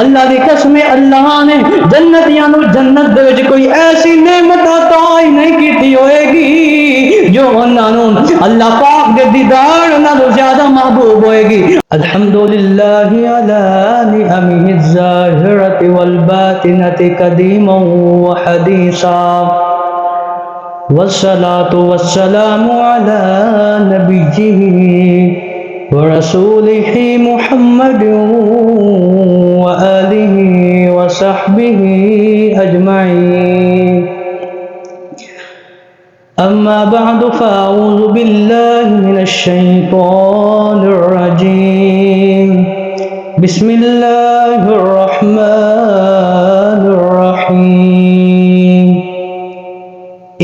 اللہ دی قسم اللہ نے جنتیاں نو جنت دے وچ کوئی ایسی نعمت عطا ہی نہیں کیتی ہوئے گی جو انہاں نو اللہ پاک دے دیدار نالوں زیادہ محبوب ہوئے گی۔ الحمدللہ علی نعمہ الظاہرۃ والباطنۃ قدیما وحدیثا والصلاة والسلام علی نبیہ ورسولہ محمد وآلہ وصحبہ اجمعین۔ اما بعد فاعوذ باللہ من الشیطان الرجیم۔ بسم اللہ الرحمن الرحیم۔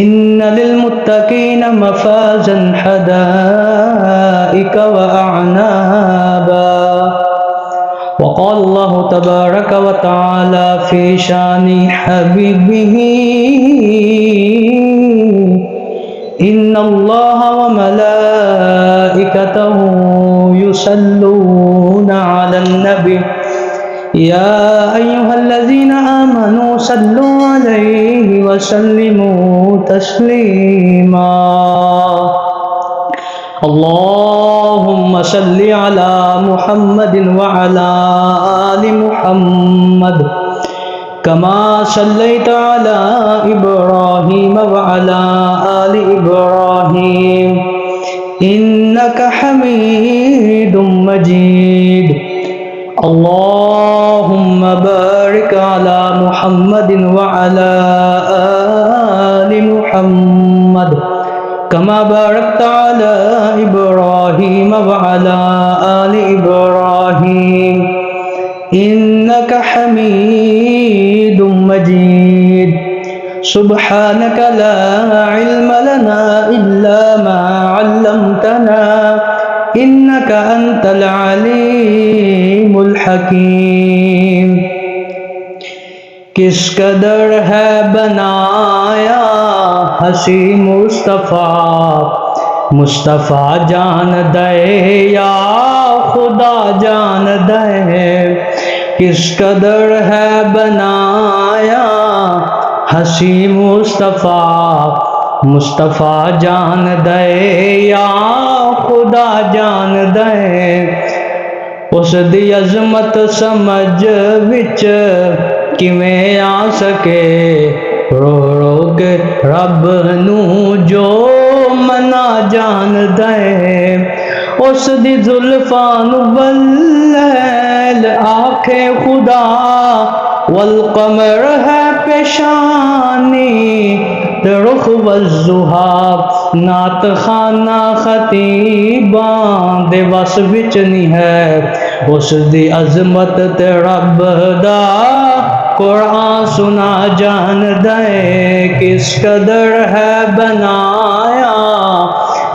ان للمتقین مفازا حدائق واعنابا۔ وقال اللہ تبارک وتعالی فی شان حبیبہ ان اللہ وملائکتہ یصلون علی النبی یا ایہا الذین آمنوا صلوا علیہ وسلموا تسلیما۔ اللہم صل علی محمد وعلی آل محمد کما صلیت علی ابراہیم وعلی آل ابراہیم انک حمید مجید۔ اللہم بارک علی محمد وعلی آل محمد کما بارکت علی ابراہیم وعلی آل ابراہیم انک حمید مجید۔ سبحانک لا علم لنا الا ما علمتنا انک انت العلیم الحکیم۔ کس قدر ہے بنایا ہنسی مصطفیٰ، مصطفیٰ جان دے یا خدا جان دے۔ کس قدر ہے بنایا ہنسی مصطفیٰ، مصطفیٰ جان دے یا خدا جان دے۔ اس دی عظمت سمجھ وچ کیویں آ سکے، رو رو کے رب نو جو منا جان دے۔ اس دی زلفاں نو واللیل آکھے خدا، والقمر ہے پیشانی تے رخ والضحیٰ۔ نعت خانہ خطیباں دے وس وچ نہیں ہے، اس دی عظمت تے رب دا قرآن سنا جان دے۔ کس قدر ہے بنایا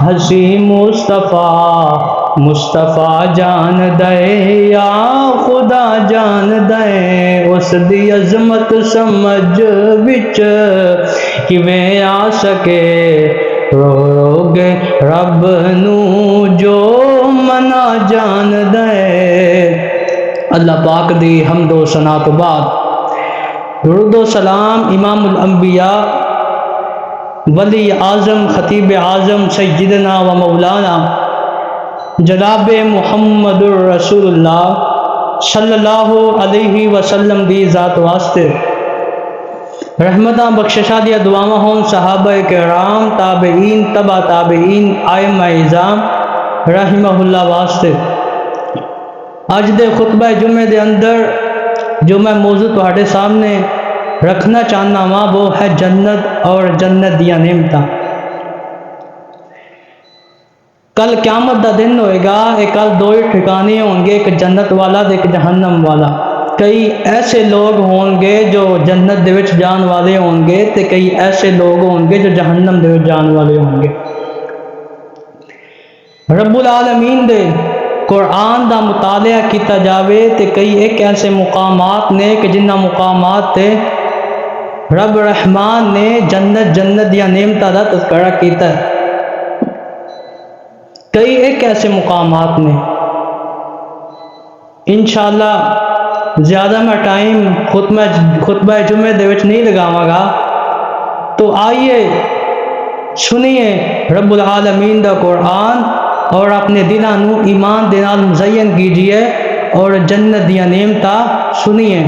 ہنسی مصطفیٰ، مصطفیٰ جان دے یا خدا جان دے۔ اس دی عظمت سمجھ وچ کیویں آ سکے، رو رو کے رب نو جو منا جان دے۔ اللہ پاک دی حمد و ثنا تو بعد درود و سلام امام الانبیاء ولی اعظم خطیب اعظم سیدنا و مولانا جناب محمد الرسول اللہ صلی اللہ علیہ وسلم دی ذات واسطے، رحمتاں بخششاں دیا دعاواں ہون صحابہ کرام، تابعین، تبع تابعین، ائمہ اعظام رحمہ اللہ واسطے۔ اج دے خطبہ جمعے دے اندر جو میں موضوع تہاڈے سامنے رکھنا چاہنا ہاں وہ ہے جنت اور جنت دیا نعمتاں۔ کل قیامت دا دن ہوئے گا، کل دو ہی ٹھکانے ہوں گے، ایک جنت والا تے ایک جہنم والا۔ کئی ایسے لوگ ہوں گے جو جنت دے وچ جان والے ہوں گے تے کئی ایسے لوگ ہوں گے جو جہنم دے وچ جان والے ہوں گے۔ رب العالمین دے قرآن دا مطالعہ کیتا جاوے تے کئی ایک ایسے مقامات نے کہ جنہ مقامات تے رب رحمان نے جنت دیا نعمتاں دا تذکرہ کیتا ہے۔ کئی ایک ایسے مقامات نے انشاءاللہ زیادہ میں ٹائم خطبہ جمعے دے وچ نہیں لگاواں گا، تو آئیے سنیے رب العالمین دا قرآن اور اپنے دلاں نو ایمان دے نال مزین کیجئے اور جنت دیا نعمتاں سنیے۔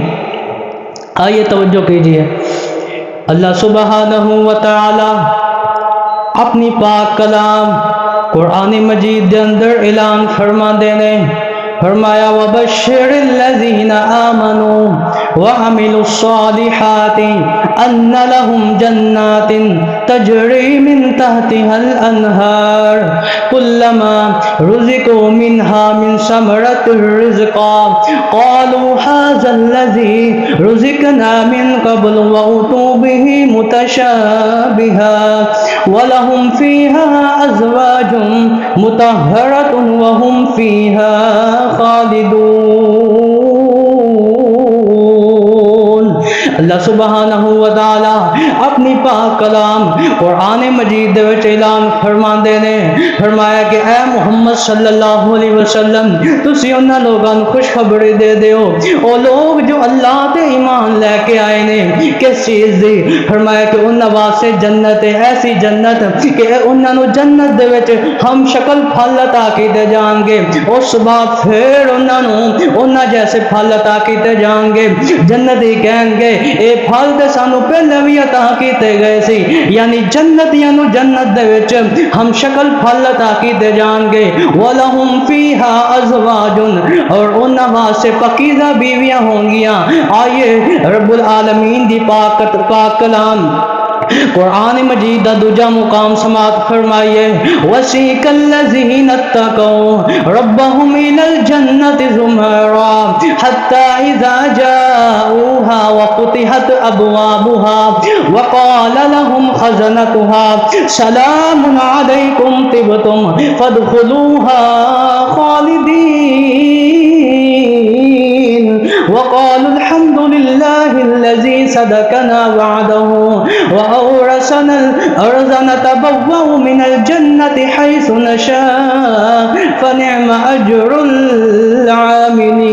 آئیے توجہ کیجئے، اللہ سبحانہ و تعالی اپنی پاک کلام قرآن مجید دے اندر اعلان فرما دینے، فرمایا وَبَشِّرِ الَّذِينَ آمَنُوا وَعَمِلُوا الصَّالِحَاتِ أَنَّ لَهُمْ جَنَّاتٍ تَجْرِي مِنْ تَحْتِهَا الْأَنْهَارُ كُلَّمَا رُزِقُوا مِنْهَا مِنْ ثَمَرَةٍ رِزْقًا قَالُوا هَذَا الَّذِي رُزِقْنَا مِنْ قَبْلُ وَأُتُوا بِهِ مُتَشَابِهًا وَلَهُمْ فِيهَا أَزْوَاجٌ مُطَهَّرَةٌ وَهُمْ فِيهَا خالدون۔ اللہ سبحانہ و تعالی اپنی پاک کلام قرآن مجید دے وچ اعلان فرما دینے، فرمایا کہ اے محمد صلی اللہ علیہ وسلم تسی انہاں لوگاں نوں خوشخبری دے دیو، او لوگ جو اللہ تے ایمان لے کے آئے نے، کس چیز دی؟ فرمایا کہ انہاں واسطے جنت ہے، ایسی جنت کہ انہاں نوں جنت دے وچ ہم شکل پھل عطا کیتے جان گے، اس بعد پھر انہاں جیسے پھل عطا کیتے جان گے۔ جنتی کہیں گے اے پھل تے سانو پہلے بھی عطا کیتے گئے سی، یعنی جنتیاں نوں جنت دے وچ ہم شکل پھل عطا کیتے جان گے۔ وَلَهُمْ فِيهَا أَزْوَاجٌ، اور انہاں واسطے پاکیزہ بیویاں ہوں گیاں۔ آئیے رب العالمین دی پاک کلام قرآن مجید دا دوجا مقام سماعت فرمائیے، وَسِيقَ الَّذِينَ اتَّقَوْا رَبَّهُمْ إِلَى الْجَنَّةِ زُمَرًا حَتَّى إِذَا جَاءُوهَا وَفُتِحَتْ أَبْوَابُهَا وَقَالَ لَهُمْ خَزَنَتُهَا سَلَامٌ عَلَيْكُمْ طِبْتُمْ فَادْخُلُوهَا خَالِدِينَ وَقَالُوا الْحَمْدُ لِلَّهِ الَّذِي صَدَقَنَا وَعْدَهُ وَأَوْرَثَنَا الْأَرْضَ نَتَبَوَّأُ مِنَ الْجَنَّةِ حَيْثُ نَشَاءُ فَنِعْمَ أَجْرُ الْعَامِلِينَ۔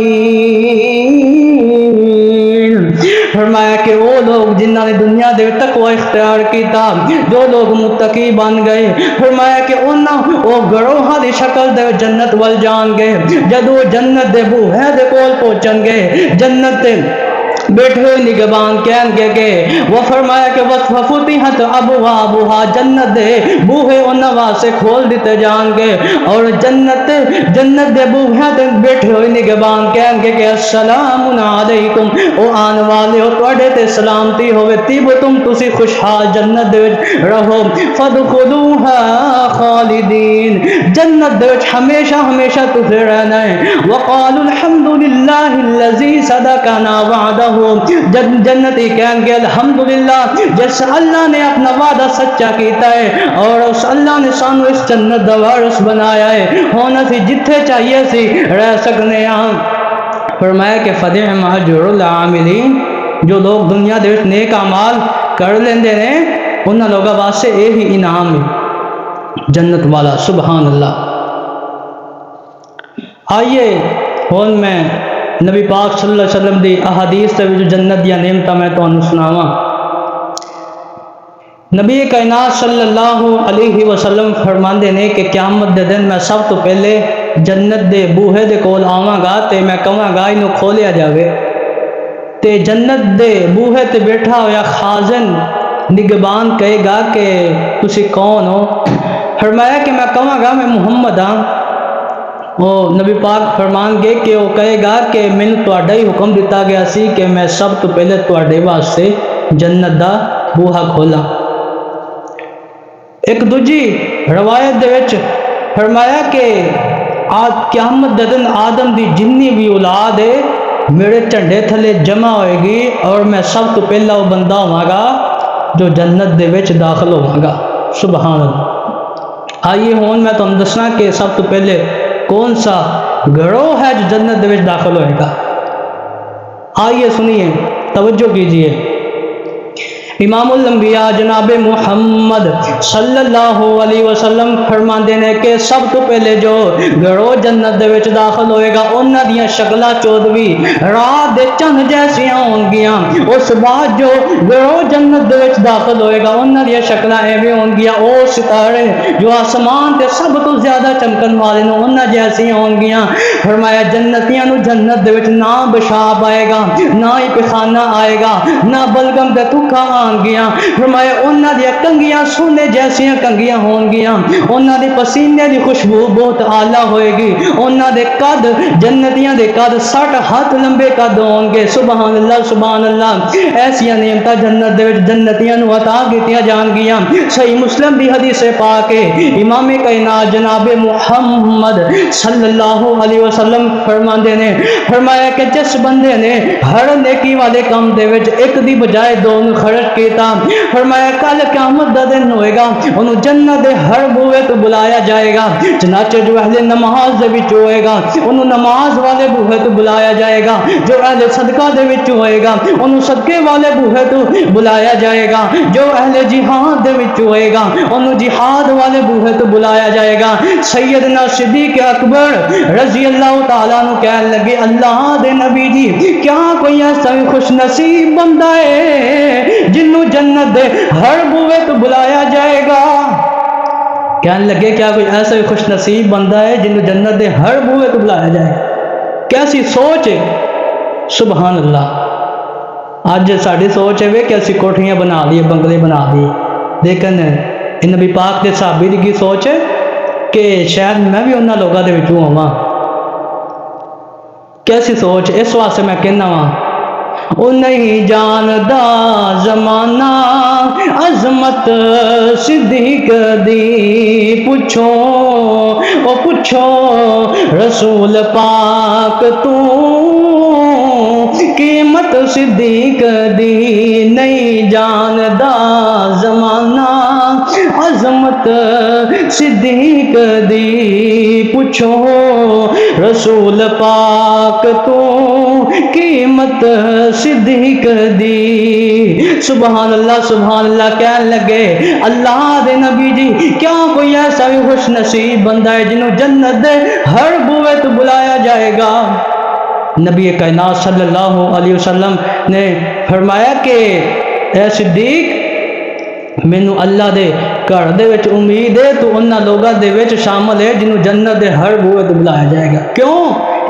فرمایا کہ وہ لوگ جنہاں نے دنیا دے تقوی اختیار کیتا، جو لوگ متقی بن گئے، فرمایا کہ انہاں وہ گروہاں دی شکل دے جنت ول جان گے۔ جدو جنت دے بوہے دے کول پہنچن گے، جنت دے بیٹھے ہوئے نگہبان کہیں گے کہ وہ فرمایا کہ وَفُتِحَتْ أَبْوَابُهَا، جنت دے بوہے انہاں واسطے کھول دیتے جان گے، اور جنت دے بوہے تے بیٹھے ہوئے نگہبان کہیں گے کہ السلام علیکم، او آن والے ہو تواڈے تے سلامتی ہوے، طِبْتُم تسی خوشحال جنت دے وچ رہو، فَادْخُلُوهَا خَالِدِينَ، جنت دے وچ ہمیشہ ہمیشہ تسی رہنا ہے۔ وَقَالُوا الْحَمْدُ لِلَّهِ الَّذِي صَدَقَنَا وَعْدَهُ، جنتی کہیں گے الحمدللہ جس اللہ نے اپنا وعدہ سچا کیتا ہے اور اس اللہ نے سانو اس جنت دا وارث بنایا ہے، ہونا سی جتھے چاہیے سی رہ سکنے ہاں۔ فرمایا کہ فَنِعْمَ أَجْرُ الْعَامِلِينَ، جو لوگ دنیا دے وچ نیک اعمال کر لیندے نے انہاں لوگاں واسطے یہی انعام ہے جنت والا۔ سبحان اللہ۔ آئیے ہن میں نبی پاک صلی اللہ علیہ وسلم دی احادیث تے جو جنت دیا نعمتاں میں تانوں سناواں۔ نبی کائنات صلی اللہ علیہ وسلم فرماندے نے کہ قیامت دے دن میں سب تو پہلے جنت دے بوہے دے کول آواں گا تے میں کہاں گا اینو کھولیا جاوے، تے جنت دے بوہے تے بیٹھا ہویا خازن نگہبان کہے گا کہ تسی کون ہو؟ فرمایا کہ میں کہاں گا میں محمد ہاں۔ وہ نبی پاک فرمان گے کہ وہ کہے گا کہ میں نے تواڈا ہی حکم دیتا گیا سی کہ میں سب تو پہلے تواڈے واسطے جنت دا بوہا کھولا۔ ایک دوجی روایت دے وچ فرمایا کہ قیامت دے دن آدم دی جنی بھی اولاد ہے میرے جھنڈے تھلے جمع ہوئے گی اور میں سب تو پہلا وہ بندہ ہواں گا جو جنت دے وچ داخل ہواں گا۔ سبحان اللہ۔ آئیے ہون میں تم دسنا کہ سب تو پہلے کون سا گروہ ہے جو جنت دے وچ داخل ہوئے گا۔ آئیے سنیے، توجہ کیجئے۔ امام الانبیاء جناب محمد صلی اللہ علیہ وسلم فرماندے نے کہ سب تو پہلے جو گروہ جنت دے وچ داخل ہوئے گا انہاں دیاں شکلاں 14 رات دے چند جیسیاں ہون گیاں. اس بعد جو گروہ جنت دے وچ داخل ہوئے گا انہاں دیاں شکلاں ایویں ہون گیاں او ستارے جو آسمان تے سب تو زیادہ چمکن والے نے انہاں جیسیاں ہون گیاں. فرمایا جنتیاں نو جنت دے وچ نہ پیشاب آئے گا, نہ ہی پیخانہ آئے گا, نہ بلغم تے تکھا آن گیاں. فرمایا انہاں دی کنگیاں سونے جیسیاں کنگیاں ہون گیاں. انہاں دی پسینے دی خوشبو بہت اعلیٰ ہوئے گی. انہاں دے قد جنتیاں دے قد 60 ہاتھ لمبے قد ہون گے. سبحان اللہ سبحان اللہ. ایسیاں نعمتاں جنت دے وچ جنتیاں نو عطا کیتیاں جان گیاں. صحیح مسلم دی حدیث پاک ہے امام کائنات جناب محمد صلی اللہ علیہ وسلم فرماندے نے فرمایا کہ جس بندے نے ہر نیکی والے کام دے وچ ایک دی بجائے دو خرچ کیتا, فرمایا کل قیامت دا دن ہوئے گا انہوں جنت دے ہر بوئے تو بلایا جائے گا. چنانچہ جو اہل نماز دے وچ ہوئے گا انہوں نماز والے بوئے تو بلایا جائے گا. جو اہل صدقہ دے وچ ہوئے گا انہوں صدقے والے بوئے تو بلایا جائے گا. جو اہل جہاد دے وچ ہوئے گا انہوں جہاد والے بوئے تو بلایا جائے گا. سیدنا صدیق اکبر رضی اللہ تعالیٰ عنہ کہنے لگے اللہ دے نبی جی کیا کوئی ایسا خوش نصیب بندہ ہے جنہوں جنت دے ہر بوئے تو بلایا جائے گا. کہنے لگے کیا کوئی ایسا خوش نصیب بندہ ہے جنہوں جنت دے ہر بوئے تو بلایا جائے گا. کیسی سوچ ہے سبحان اللہ. آج ساڑھی سوچ ہے کہ اسی کوٹھیاں بنا لیے بنگلے بنا لیے, لیکن نبی پاک دے صحابی دی کی سوچ ہے کہ شاید میں بھی انہاں لوگاں دے وچوں ہواں. کیسی سوچ. اس واسطے میں کہنا وا او نہیں جاندا زمانہ عظمت صدیق دی, پوچھو او پوچھو رسول پاک تو قیمت صدیق دی. نہیں جاندا زمانہ عظمت صدیق دی, پوچھو رسول پاک تو قیمت صدیق دی. سبحان اللہ سبحان اللہ. کہنے لگے اللہ دے نبی جی کیا کوئی ایسا بھی خوش نصیب بندہ ہے جنہوں جنت دے ہر بوئے تو بلایا جائے گا. نبی کائنات صلی اللہ علیہ وسلم نے فرمایا کہ اے صدیق مینوں اللہ دے گھر دے وچ امید ہے تو انہاں لوگاں دے وچ شامل ہے جنہوں جنت دے ہر بوئے تو بلایا جائے گا. کیوں؟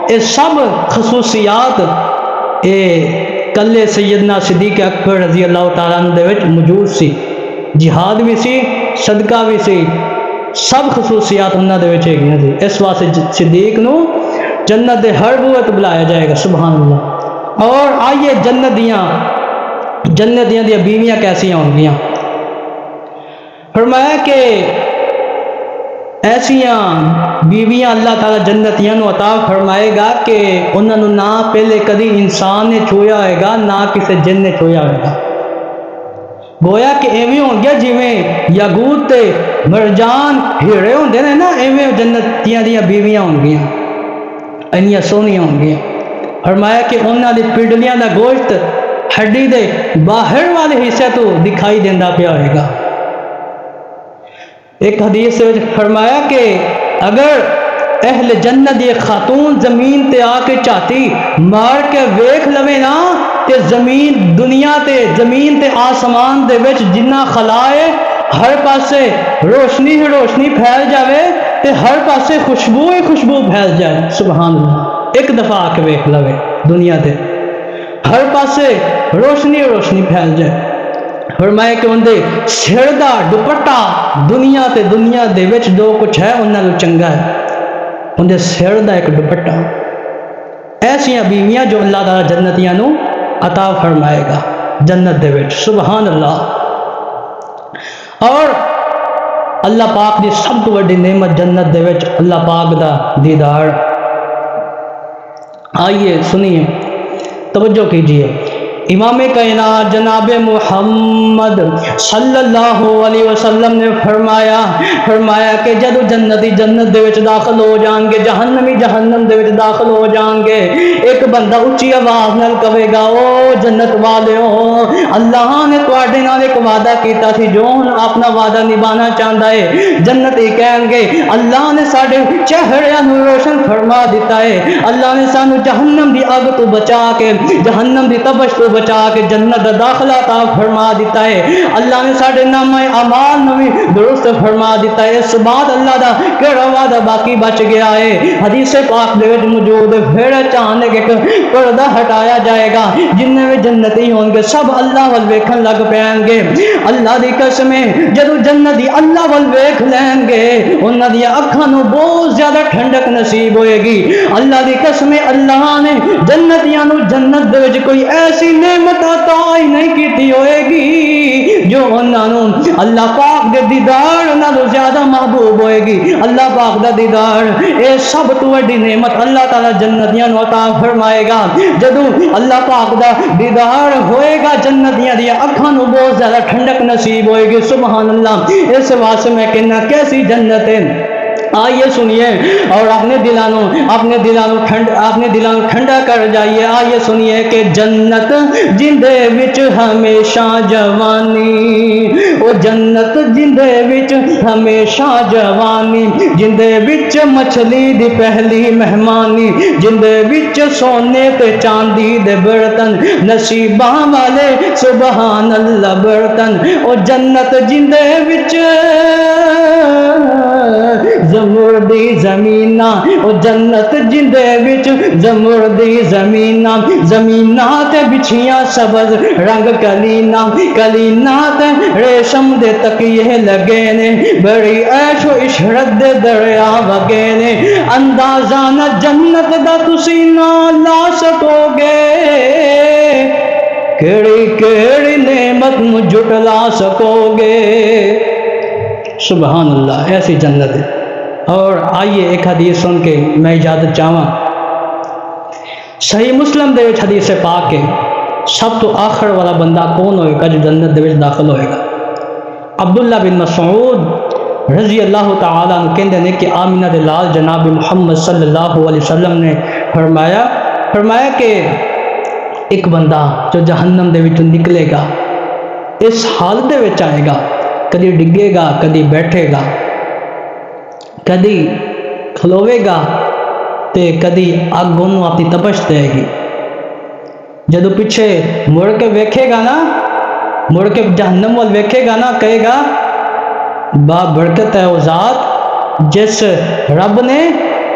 اے سب خصوصیات اے کلے سیدنا صدیق اکبر رضی اللہ تعالیٰ عنہ دے وچ موجود سی. جہاد بھی سی, صدقہ بھی سی, سب خصوصیات انہاں دے وچ ہیگیاں سی. اس واسطے صدیق نو جنت دے ہر بوئے تو بلایا جائے گا. سبحان اللہ. اور آئیے جنتیاں دی بیویاں کیسیاں ہوں گیاں. فرمایا کہ ایسیاں بیویاں اللہ تعالیٰ جنتیاں نو عطا فرمائے گا کہ انہاں نو نہ پہلے کدی انسان نے چھویا ہوئے گا نہ کسی جن نے چھویا ہوئے گا. گویا کہ ایویں ہوں گیا جویں یاقوت تے مرجان ہیرے ہوندے نے نا, ایویں جنتیاں دیاں بیویاں ہوں گیاں, انیاں سونیاں ہوں گیاں. فرمایا کہ انہاں دی پنڈلیاں دا گوشت ہڈی دے باہر والے حصے تو دکھائی دیندا پیا ہوئے گا. ایک حدیث سے فرمایا کہ اگر اہل جنت دی خاتون زمین تے آ کے چاہتی مار کے ویکھ لوے نا تے زمین دنیا تے زمین تے آسمان دے وچ جنہ خلا ہے ہر پاسے روشنی ہی روشنی پھیل جاوے تے ہر پاسے خوشبو ہی خوشبو پھیل جائے. سبحان اللہ. ایک دفعہ آ کے ویکھ لوے دنیا تے ہر پاسے روشنی ہی روشنی پھیل جائے. فرمایا کہ اندے سر دا دوپٹا دنیا تے دنیا دے وچ جو کچھ ہے انہاں نوں چنگا ہے, اندے سر دا ایک دوپٹا. ایسیاں بیویاں جو اللہ تعالیٰ جنتیاں نو عطا فرمائے گا جنت دے وچ. سبحان اللہ. اور اللہ پاک دی سب تو بڑی نعمت جنت دے وچ اللہ پاک دا دیدار. آئیے سنیے توجہ کیجئے. امام کائنات جناب محمد صلی اللہ علیہ وسلم نے فرمایا کہ جدو جنتی جنت دے وچ داخل ہو جان گے، جہنمی جہنم دے وچ داخل ہو جان گے، ایک بندہ اچھی آواز نال کہے گا، او جنت والیو، اللہ نے تواڈے نال ایک وعدہ کیتا سی، جو اپنا وعدہ نبھانا چاہتا ہے۔ جنتی کہیں گے اللہ نے ساڈے چہرے نو روشن فرما دیتا ہے، اللہ نے سانو جہنم دی اگ تو بچا کے، جہنم دی تپش تو بچا کے جنت دا داخلہ عطا فرما دیتا ہے، اللہ نے ساڈے نامہ اعمال نو بھی درست فرما دیتا ہے۔ اس بعد اللہ دا کیڑا وعدہ باقی بچ گیا ہے؟ حدیث پاک دے وچ موجود ہے، پھر اچانک ایک پردہ ہٹایا جائے گا، جننے بھی جنتی ہون گے سب اللہ ول ویکھن لگ پین گے۔ اللہ دی قسم ہے، جدو جنتی اللہ ول ویکھ لین گے انہاں دی اکھاں نو بہت زیادہ ٹھنڈک نصیب ہوئے گی۔ اللہ دی قسم ہے، اللہ نے جنتیاں نو جنت دے وچ کوئی ایسی نعمت عطا ہی نہیں کیتی ہوئے گی جو انہاں نو اللہ پاک دے دیدار نالوں زیادہ محبوب ہوئے گی۔ اللہ پاک دا دیدار اے سب تو بڑی نعمت اللہ تعالی جنتیاں نو عطا فرمائے گا۔ جدو اللہ پاک دا دیدار ہوئے گا جنتیاں دی اکھاں نو بہت زیادہ ٹھنڈک نصیب ہوئے گی۔ سبحان اللہ، اس واسطے میں کہنا کیسی جنت ہے۔ آئیے سنیے اور اپنے دلانو ٹھنڈا کر جائیے۔ آئیے سنیے کہ جنت جندے وچ ہمیشہ جوانی، او جنت جندے وچ ہمیشہ جوانی، جندے وچ مچھلی دی پہلی مہمانی، جندے وچ سونے تے چاندی دے برتن، نصیباں والے سبحان اللہ برتن، او جنت جندے وچ زمردی زمینہ، او جنت جندے وچ زمردی زمینہ، زمینہ تے بچھیاں سبز رنگ کلینا، کلینا تے ریشم دے تکیے لگے نے، بڑی عیش و عشرت دے دریا وگے نے، اندازہ نہ جنت دا تسی نہ لا سکو گے، کیڑی کیڑی نعمت مجھ جھٹلا سکو گے۔ سبحان اللہ، ایسی جنت ہے۔ اور آئیے ایک حدیث سن کے میں اجازت چاہواں۔ صحیح مسلم دے وچ حدیث پاک ہے، سب تو آخر والا بندہ کون ہوئے گا جو جنت دے وچ داخل ہوئے گا؟ عبداللہ بن مسعود رضی اللہ تعالیٰ عنہ کہندے نے کہ آمینہ دے لال جناب محمد صلی اللہ علیہ وسلم نے فرمایا کہ ایک بندہ جو جہنم دے وچ نکلے گا اس حالت دے وچ آئے گا، کدی ڈگے گا، کدی بیٹھے گا، کدی کھلوے گا تے کدی اگ انہوں اپنی تپش دے گی۔ جدو پیچھے مڑ کے ویکھے گا نا، مڑ کے جہنم وال ویکھے گا نا، کہے گا با برکت ہے وہ ذات جس رب نے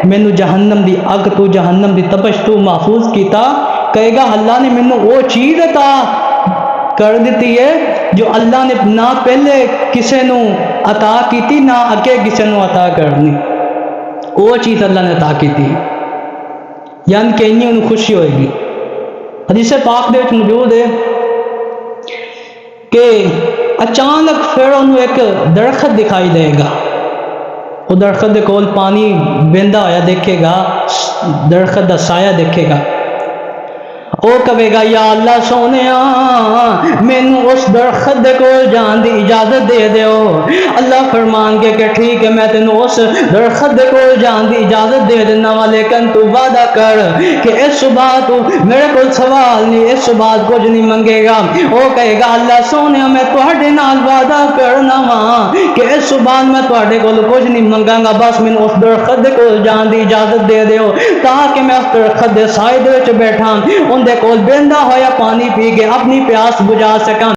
مینو جہنم دی اگ تو، جہنم دی تپش تو محفوظ کیتا، کہے گا اللہ نے مینو وہ چیز عطا کر دیتی ہے جو اللہ نے نہ پہلے کسے نو عطا کیتی نہ اگے کسے نو عطا کرنی، وہ چیز اللہ نے عطا کیتی، یعنی کہ انہی انہوں خوشی ہوئے گی۔ حدیث پاک دے وچ موجود ہے کہ اچانک پھر انہوں ایک درخت دکھائی دے گا، وہ درخت دے کول پانی بہندا ہویا دیکھے گا، درخت دا سایہ دیکھے گا، او کہے گا یا اللہ سونیا مینوں اس درخت دے کول جان دی اجازت دے دیو۔ اللہ فرمان گے کہ ٹھیک ہے میں تینوں اس درخت دے کول جان دی اجازت دے دینا وا، لیکن تو وعدہ کر کہ اس صبح تو میرے کول سوال نہیں، اس صبح کچھ نہیں منگے گا۔ او کہے گا اللہ سونیا میں تواڈے نال وعدہ کرنا وا کہ اس صبح میں تواڈے کول کچھ نہیں منگاں گا، بس مینوں اس درخت دے کول جان دی اجازت دے دیو تاکہ میں اس درخت دے سائے دے وچ بیٹھاں، ان دے کول بہندا ہویا پانی پی کے اپنی پیاس بجھا سکاں۔